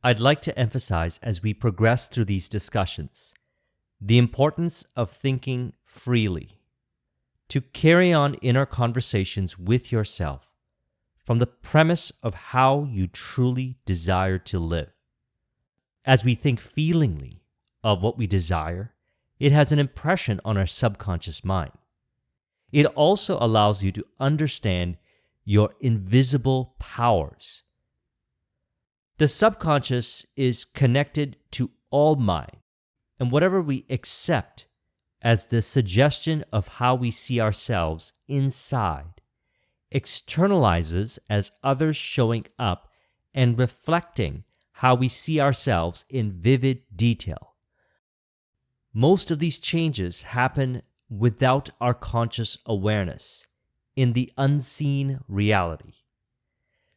I'd like to emphasize as we progress through these discussions the importance of thinking freely, to carry on inner conversations with yourself from the premise of how you truly desire to live. As we think feelingly of what we desire, it has an impression on our subconscious mind. It also allows you to understand your invisible powers. The subconscious is connected to all mind, and whatever we accept as the suggestion of how we see ourselves inside externalizes as others showing up and reflecting how we see ourselves in vivid detail. Most of these changes happen without our conscious awareness in the unseen reality.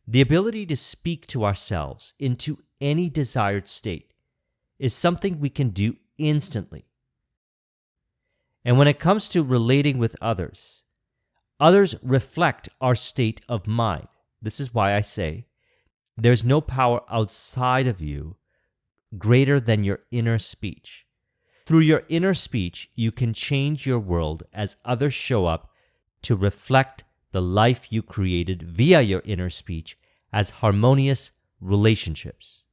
The ability to speak to ourselves into any desired state is something we can do instantly. And when it comes to relating with others reflect our state of mind. This is why I say there's no power outside of you greater than your inner speech. Through your inner speech, you can change your world as others show up to reflect the life you created via your inner speech as harmonious relationships.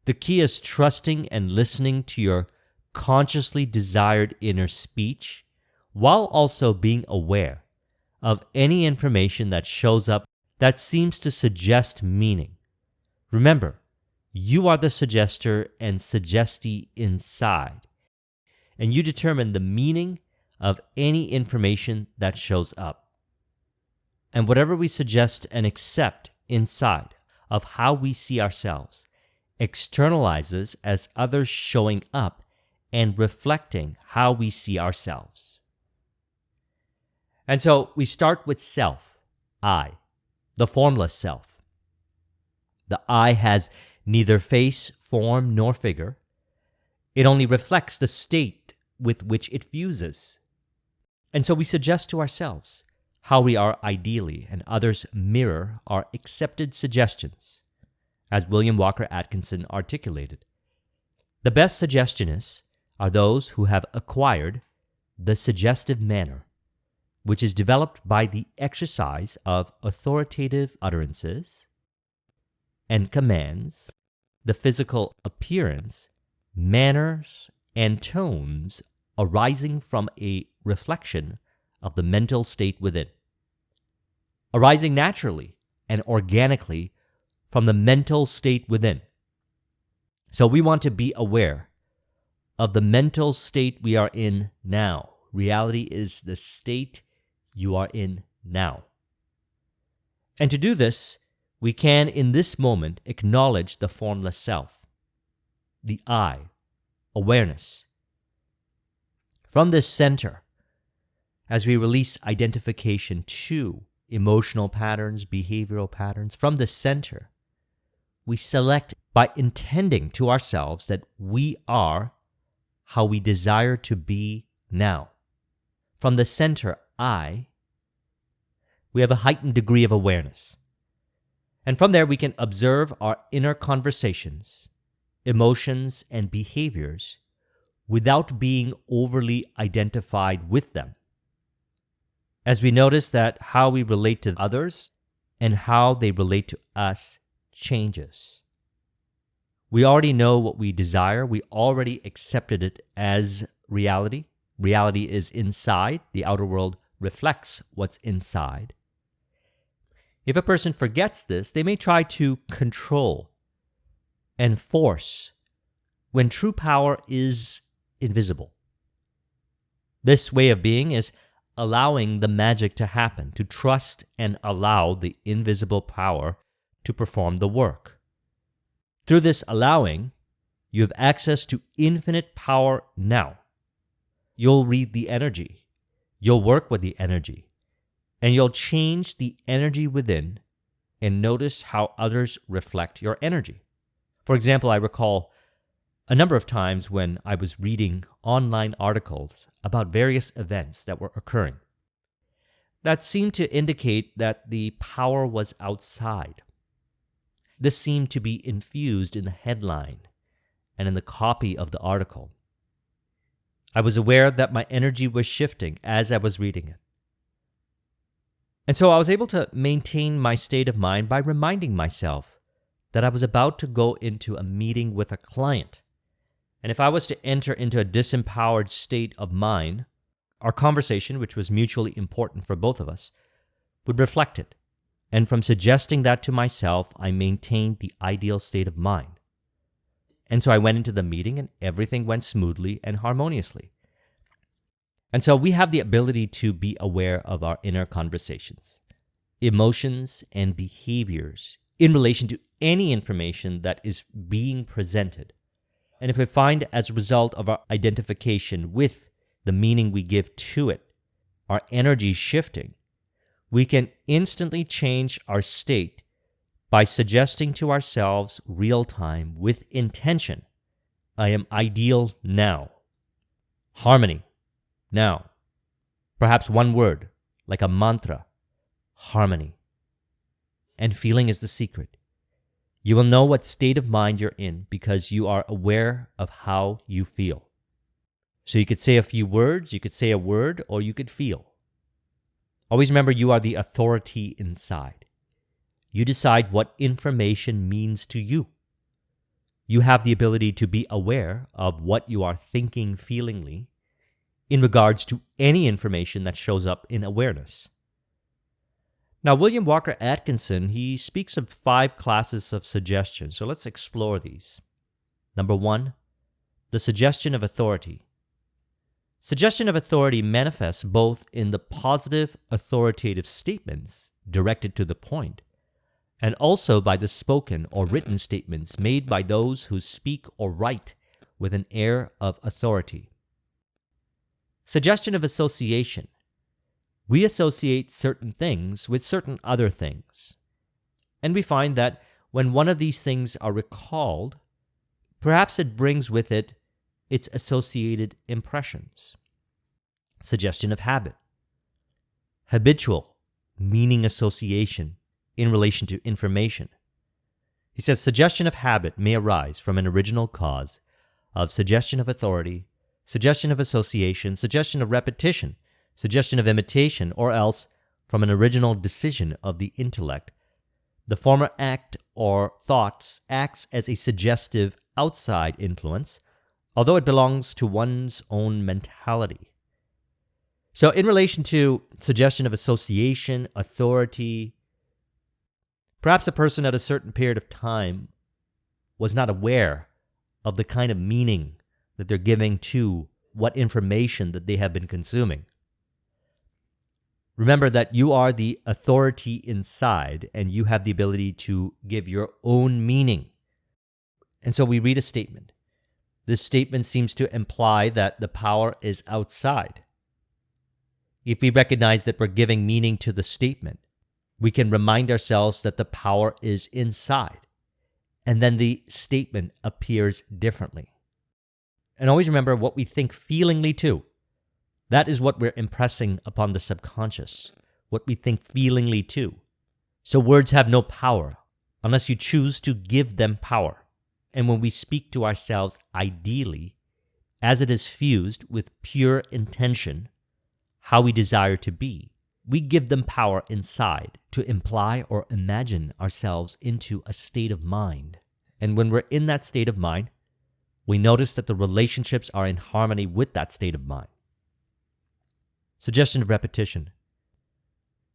The key is trusting and listening to your consciously desired inner speech while also being aware of any information that shows up that seems to suggest meaning. Remember, you are the suggester and suggestee inside, and you determine the meaning of any information that shows up. And whatever we suggest and accept inside of how we see ourselves externalizes as others showing up and reflecting how we see ourselves. And so we start with self, I, the formless self. The I has neither face, form, nor figure. It only reflects the state with which it fuses. And so we suggest to ourselves how we are ideally, and others mirror our accepted suggestions, as William Walker Atkinson articulated. The best suggestionists are those who have acquired the suggestive manner, which is developed by the exercise of authoritative utterances and commands, the physical appearance, manners, and tones arising from a reflection of the mental state within, arising naturally and organically from the mental state within. So we want to be aware of the mental state we are in now. Reality is the state you are in now. And to do this, we can, in this moment, acknowledge the formless self, the I, awareness. From this center, as we release identification to emotional patterns, behavioral patterns, from the center, we select by intending to ourselves that we are how we desire to be now. From the center, I, we have a heightened degree of awareness. And from there, we can observe our inner conversations, emotions, and behaviors without being overly identified with them. As we notice that how we relate to others and how they relate to us changes. We already know what we desire. We already accepted it as reality. Reality is inside. The outer world reflects what's inside. If a person forgets this, they may try to control and force when true power is invisible. This way of being is allowing the magic to happen, to trust and allow the invisible power to perform the work. Through this allowing, you have access to infinite power now. You'll read the energy, you'll work with the energy, and you'll change the energy within and notice how others reflect your energy. For example, I recall a number of times when I was reading online articles about various events that were occurring that seemed to indicate that the power was outside. this seemed to be infused in the headline and in the copy of the article. I was aware that my energy was shifting as I was reading it. And so I was able to maintain my state of mind by reminding myself that I was about to go into a meeting with a client. And if I was to enter into a disempowered state of mind, our conversation, which was mutually important for both of us, would reflect it. And from suggesting that to myself, I maintained the ideal state of mind. And so I went into the meeting and everything went smoothly and harmoniously. And so we have the ability to be aware of our inner conversations, emotions, and behaviors in relation to any information that is being presented. And if we find as a result of our identification with the meaning we give to it, our energy shifting, we can instantly change our state by suggesting to ourselves real time with intention, I am ideal now. Harmony, now. Perhaps one word, like a mantra, harmony. And feeling is the secret. You will know what state of mind you're in because you are aware of how you feel. So you could say a few words, you could say a word, or you could feel. Always remember you are the authority inside. You decide what information means to you. You have the ability to be aware of what you are thinking feelingly in regards to any information that shows up in awareness. Now, William Walker Atkinson, he speaks of 5 classes of suggestion, so let's explore these. Number 1, the suggestion of authority. Suggestion of authority manifests both in the positive authoritative statements directed to the point, and also by the spoken or written statements made by those who speak or write with an air of authority. Suggestion of association. We associate certain things with certain other things, and we find that when one of these things are recalled, perhaps it brings with it its associated impressions. Suggestion of habit. Habitual meaning association in relation to information. He says suggestion of habit may arise from an original cause of suggestion of authority, suggestion of association, suggestion of repetition, suggestion of imitation, or else from an original decision of the intellect. The former act or thoughts acts as a suggestive outside influence, although it belongs to one's own mentality. So in relation to suggestion of association, authority, perhaps a person at a certain period of time was not aware of the kind of meaning that they're giving to what information that they have been consuming. Remember that you are the authority inside and you have the ability to give your own meaning. And so we read a statement. This statement seems to imply that the power is outside. If we recognize that we're giving meaning to the statement, we can remind ourselves that the power is inside, and then the statement appears differently. And always remember what we think feelingly too. That is what we're impressing upon the subconscious, what we think feelingly too. So words have no power unless you choose to give them power. And when we speak to ourselves ideally, as it is fused with pure intention, how we desire to be, we give them power inside to imply or imagine ourselves into a state of mind. And when we're in that state of mind, we notice that the relationships are in harmony with that state of mind. Suggestion of repetition.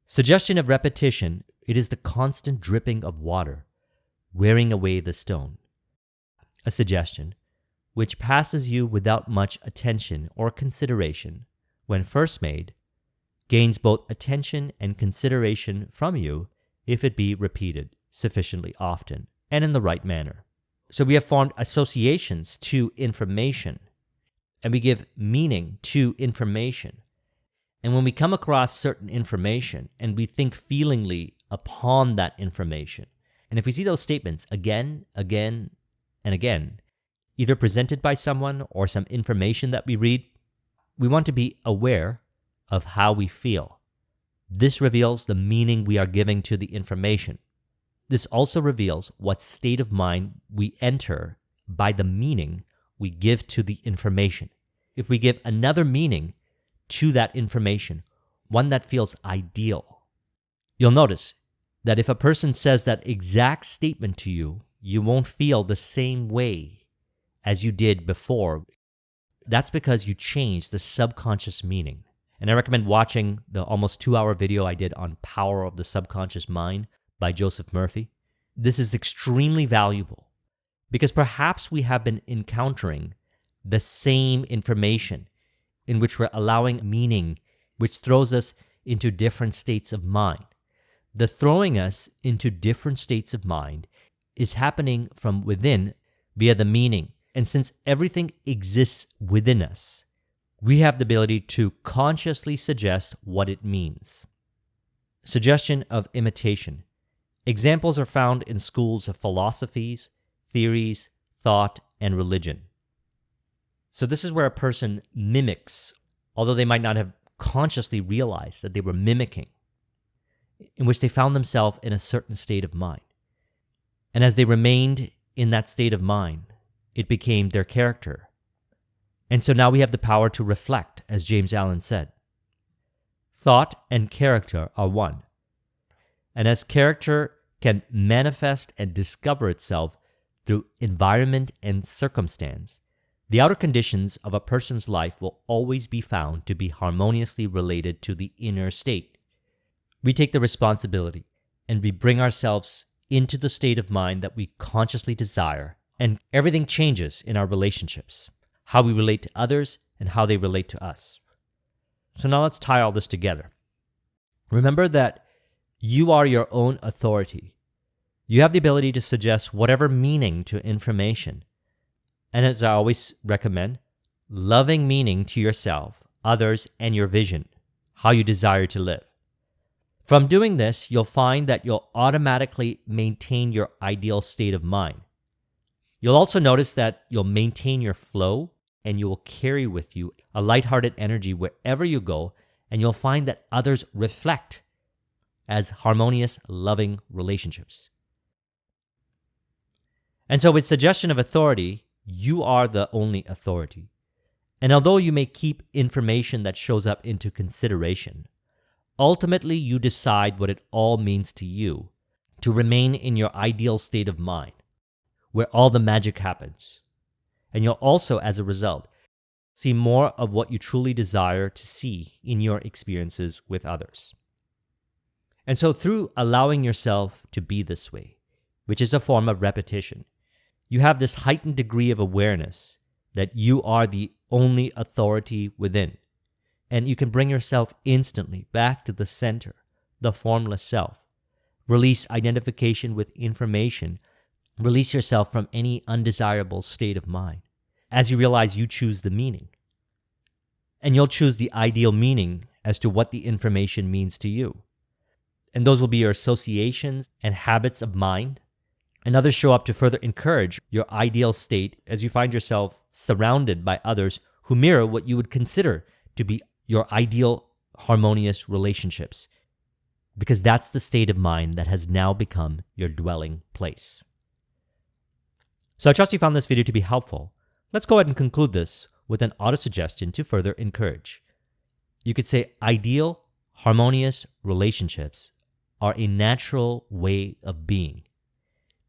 Suggestion of repetition, it is the constant dripping of water, wearing away the stone. A suggestion, which passes you without much attention or consideration, when first made, gains both attention and consideration from you if it be repeated sufficiently often and in the right manner. So we have formed associations to information, and we give meaning to information. And when we come across certain information and we think feelingly upon that information, and if we see those statements again, and again, either presented by someone or some information that we read, we want to be aware of how we feel. This reveals the meaning we are giving to the information. This also reveals what state of mind we enter by the meaning we give to the information. If we give another meaning to that information, one that feels ideal, you'll notice that if a person says that exact statement to you, you won't feel the same way as you did before. That's because you changed the subconscious meaning. And I recommend watching the almost 2-hour video I did on Power of the Subconscious Mind by Joseph Murphy. This is extremely valuable because perhaps we have been encountering the same information in which we're allowing meaning, which throws us into different states of mind. The throwing us into different states of mind is happening from within via the meaning. And since everything exists within us, we have the ability to consciously suggest what it means. Suggestion of imitation. Examples are found in schools of philosophies, theories, thought, and religion. So this is where a person mimics, although they might not have consciously realized that they were mimicking, in which they found themselves in a certain state of mind. And as they remained in that state of mind, it became their character. And so now we have the power to reflect, as James Allen said. Thought and character are one. And as character can manifest and discover itself through environment and circumstance, the outer conditions of a person's life will always be found to be harmoniously related to the inner state. We take the responsibility and we bring ourselves into the state of mind that we consciously desire, and everything changes in our relationships, how we relate to others and how they relate to us. So now let's tie all this together. Remember that you are your own authority. You have the ability to suggest whatever meaning to information. And as I always recommend, loving meaning to yourself, others, and your vision, how you desire to live. From doing this, you'll find that you'll automatically maintain your ideal state of mind. You'll also notice that you'll maintain your flow and you will carry with you a lighthearted energy wherever you go, and you'll find that others reflect as harmonious, loving relationships. And so with suggestion of authority, you are the only authority. And although you may keep information that shows up into consideration, ultimately you decide what it all means to you to remain in your ideal state of mind, where all the magic happens. And you'll also, as a result, see more of what you truly desire to see in your experiences with others. And so through allowing yourself to be this way, which is a form of repetition, you have this heightened degree of awareness that you are the only authority within. And you can bring yourself instantly back to the center, the formless self. Release identification with information. Release yourself from any undesirable state of mind. As you realize you choose the meaning. And you'll choose the ideal meaning as to what the information means to you. And those will be your associations and habits of mind. And others show up to further encourage your ideal state as you find yourself surrounded by others who mirror what you would consider to be your ideal harmonious relationships. Because that's the state of mind that has now become your dwelling place. So I trust you found this video to be helpful. Let's go ahead and conclude this with an auto-suggestion to further encourage. You could say ideal, harmonious relationships are a natural way of being.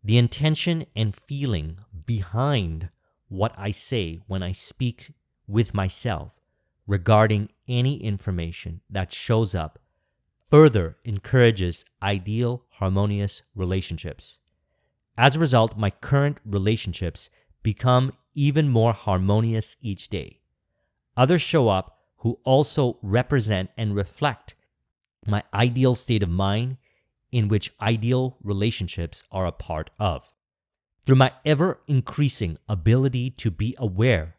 The intention and feeling behind what I say when I speak with myself regarding any information that shows up further encourages ideal, harmonious relationships. As a result, my current relationships become even more harmonious each day. Others show up who also represent and reflect my ideal state of mind in which ideal relationships are a part of. Through my ever-increasing ability to be aware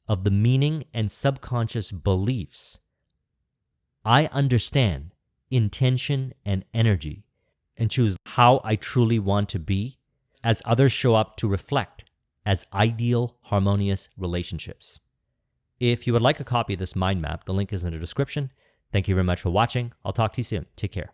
of the meaning and subconscious beliefs, I understand intention and energy and choose how I truly want to be as others show up to reflect as ideal, harmonious relationships. If you would like a copy of this mind map, the link is in the description. Thank you very much for watching. I'll talk to you soon. Take care.